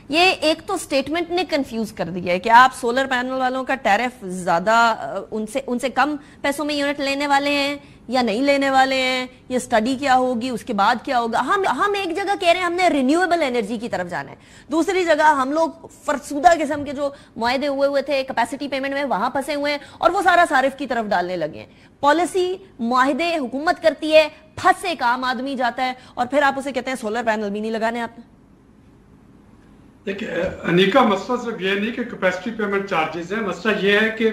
یہ ایک تو سٹیٹمنٹ نے کنفیوز کر دیا ہے کہ آپ سولر پینل والوں کا ٹیرف زیادہ ان سے کم پیسوں میں یونٹ لینے والے ہیں یا نہیں لینے والے ہیں، یہ سٹڈی کیا ہوگی، اس کے بعد کیا ہوگا. ہم ایک جگہ کہہ رہے ہیں ہم نے رینیویبل انرجی کی طرف جانا ہے، دوسری جگہ ہم لوگ فرسودہ قسم کے جو معاہدے ہوئے تھے کیپیسٹی پیمنٹ میں وہاں پھنسے ہوئے ہیں اور وہ سارا صارف کی طرف ڈالنے لگے ہیں. پالیسی معاہدے حکومت کرتی ہے، پھنس ایک عام آدمی جاتا ہے اور پھر آپ اسے کہتے ہیں سولر پینل بھی نہیں لگانے آپ نے. دیکھیں انیکا، مسئلہ صرف یہ نہیں کہ کیپیسٹی پیمنٹ چارجز ہیں، مسئلہ یہ ہے کہ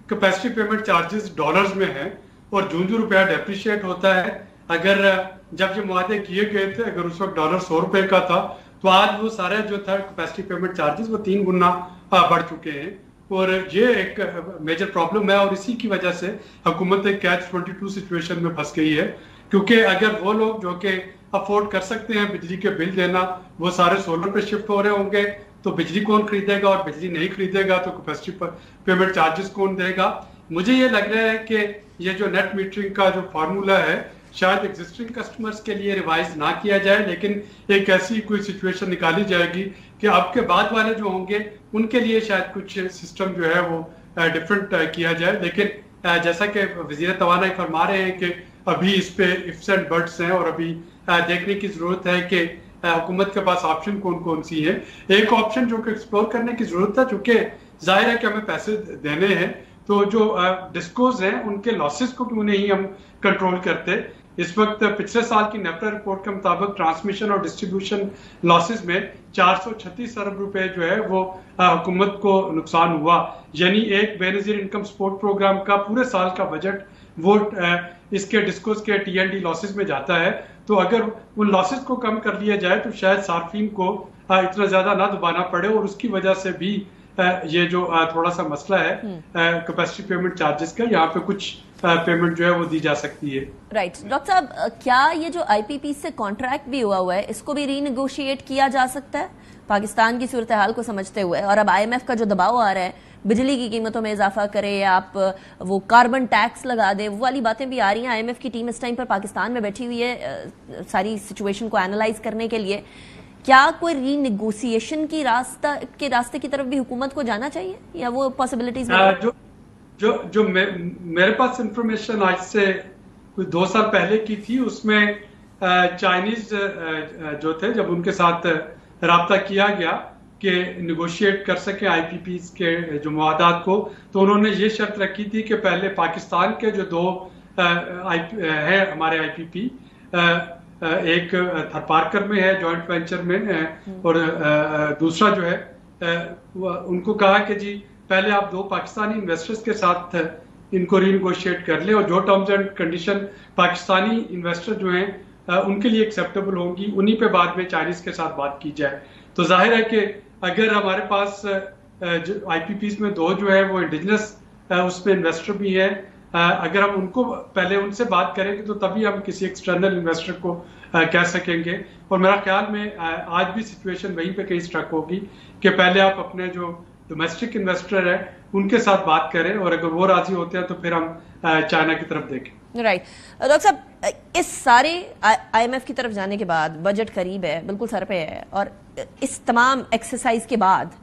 کیپیسٹی پیمنٹ چارجز ڈالرز میں ہیں اور جو روپیہ ڈیپریشیٹ ہوتا ہے. اگر جب یہ معاہدے کیے گئے تھے اگر اس وقت ڈالر 100 روپے کا تھا تو آج وہ سارا جو تھا کیپیسٹی پیمنٹ چارجز وہ 3 گنا بڑھ چکے ہیں اور یہ ایک میجر پرابلم ہے اور اسی کی وجہ سے حکومت ایک کیچ 22 سچویشن میں پھنس گئی ہے. کیونکہ اگر وہ لوگ جو کہ افورڈ کر سکتے ہیں بجلی کے بل دینا وہ سارے سولر پہ شفٹ ہو رہے ہوں گے تو بجلی کون خریدے گا، اور بجلی نہیں خریدے گا تو کیپیسٹی پیمنٹ چارجز کون دے گا. مجھے یہ لگ رہا ہے کہ یہ جو نیٹ میٹرنگ کا جو فارمولا ہے شاید ایگزسٹنگ کسٹمرز کے لیے ریوائز نہ کیا جائے، لیکن ایک ایسی کوئی سچویشن نکالی جائے گی کہ اب کے بعد والے جو ہوں گے ان کے لیے شاید کچھ سسٹم جو ہے وہ ڈفرینٹ کیا جائے. لیکن جیسا کہ وزیر توانائی فرما رہے ہیں کہ ابھی اس پہ ifs and buts ہیں اور ابھی دیکھنے کی ضرورت ہے کہ حکومت کے پاس آپشن کون کون سی ہیں. ایک آپشن جو کہ ایکسپلور کرنے کی ضرورت ہے، چونکہ ظاہر ہے کہ ہمیں پیسے دینے ہیں تو جو ڈسکوز ہیں ان کے لاسز کو کیوں نہیں ہم کنٹرول کرتے. اس وقت پچھلے سال کی نیپرا رپورٹ کے مطابق ٹرانسمیشن اور ڈسٹریبیوشن لاسز میں 436 ارب روپے جو ہے وہ حکومت کو نقصان ہوا. یعنی ایک بے نظیر انکم سپورٹ پروگرام کا پورے سال کا بجٹ وہ اس کے ڈسکوز کے TND لاسز میں جاتا ہے. تو اگر ان لاسز کو کم کر لیا جائے تو شاید صارفین کو اتنا زیادہ نہ دبانا پڑے اور اس کی وجہ سے بھی یہ جو تھوڑا سا مسئلہ ہے کیپیسٹی پیمنٹ چارجز کا یہاں پہ کچھ پیمنٹ جو ہے وہ دی جا سکتی ہے. رائٹ ڈاکٹر صاحب، کیا یہ جو IPP سے کانٹریکٹ بھی ہوا ہے اس کو بھی ری نیگوشیٹ کیا جا سکتا ہے پاکستان کی صورتحال کو سمجھتے ہوئے؟ اور اب IMF کا جو دباؤ آ رہا ہے بجلی کی قیمتوں میں اضافہ کرے یا آپ وہ کاربن ٹیکس لگا دے، وہ والی باتیں بھی آ رہی ہیں. IMF کی ٹیم اس ٹائم پر پاکستان میں بیٹھی ہوئی ہے ساری سچویشن کو اینالائز کرنے کے لیے. کیا کوئی ری نیگوسیشن کی راستے کی طرف بھی حکومت کو جانا چاہیے یا وہ پاسبلٹیز؟ جو میرے پاس انفارمیشن آج سے کوئی 2 سال پہلے کی تھی اس میں چائنیز جو تھے جب ان کے ساتھ رابطہ کیا گیا کہ نیگوشیٹ کر سکیں IPPs کے جو معاہدات کو، تو انہوں نے یہ شرط رکھی تھی کہ پہلے پاکستان کے جو 2 ہے ہمارے IPP، ایک تھرپارکر میں ہے جوائنٹ وینچر میں اور دوسرا جو ہے ان کو کہا کہ جی پہلے آپ 2 پاکستانی انویسٹرز کے ساتھ ان کو ری نیگوشیٹ کر لیں اور جو terms and condition Pakistani investor جو ہیں ان کے لیے ایکسیپٹیبل ہوں گی انہی پہ بعد میں چائنیز کے ساتھ بات کی جائے. تو ظاہر ہے کہ اگر ہمارے پاس IPPs میں 2 جو ہے وہ انڈیجنس اس میں انویسٹر بھی ہیں، اگر ہم ان کو پہلے ان سے بات کریں گے تو تبھی ہم کسی ایکسٹرنل انویسٹر کو کہہ سکیں گے. اور میرا خیال میں آج بھی سچویشن وہیں پہ کہیں اسٹرک ہوگی کہ پہلے آپ اپنے جو ڈومیسٹک انویسٹر ہیں ان کے ساتھ بات کریں اور اگر وہ راضی ہوتے ہیں تو پھر ہم چائنا کی طرف دیکھیں. رائٹ ڈاکٹر صاحب، اس سارے IMF کی طرف جانے کے بعد بجٹ قریب ہے، بالکل سر پہ ہے، اور اس تمام ایکسرسائز کے بعد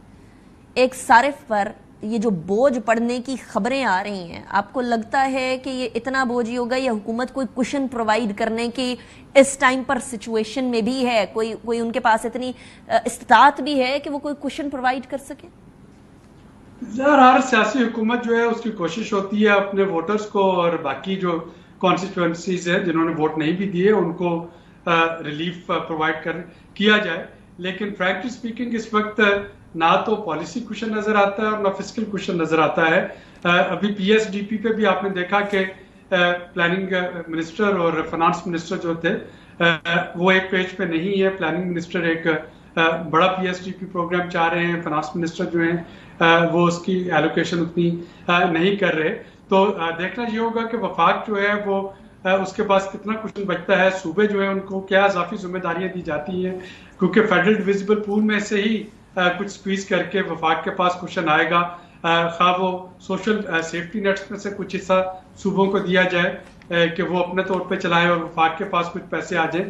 ایک صارف پر یہ جو بوجھ پڑنے کی خبریں آ رہی ہیں، آپ کو لگتا ہے کہ یہ اتنا بوجھ ہی ہوگا یا حکومت کوئی کشن پرووائڈ کرنے کی اس ٹائم پر سچویشن میں بھی ہے، کوئی ان کے پاس اتنی استطاعت بھی ہے کہ وہ کوئی کشن پرووائڈ کر سکے؟ ہر سیاسی حکومت جو ہے اس کی کوشش ہوتی ہے اپنے ووٹرز کو اور باقی جو کانسٹیٹوئنسیز ہیں جنہوں نے ووٹ نہیں بھی دیے ان کو ریلیف پرووائڈ کیا جائے. لیکن فرینکلی اسپیکنگ اس وقت نہ تو پالیسی کوشن نظر آتا ہے اور نہ فسکل کوشن نظر آتا ہے. ابھی PSDP پہ بھی آپ نے دیکھا کہ پلاننگ منسٹر اور فائنانس منسٹر جو تھے وہ ایک پیج پہ نہیں ہے. پلاننگ منسٹر ایک بڑا PSDP پروگرام چاہ رہے ہیں، فائنانس منسٹر جو ہیں وہ اس کی ایلوکیشن اتنی نہیں کر رہے. تو دیکھنا یہ ہوگا کہ وفاق جو ہے وہ اس کے پاس کتنا کشن بچتا ہے، صوبے جو ہیں ان کو کیا اضافی ذمہ داریاں دی جاتی ہیں، کیونکہ فیڈرل ڈویزیبل پول میں سے ہی کچھ سکویز کر کے وفاق کے پاس کشن آئے گا. خواہ وہ سوشل سیفٹی نیٹس میں سے کچھ حصہ صوبوں کو دیا جائے کہ وہ اپنے طور پہ چلائیں اور وفاق کے پاس کچھ پیسے آ جائیں.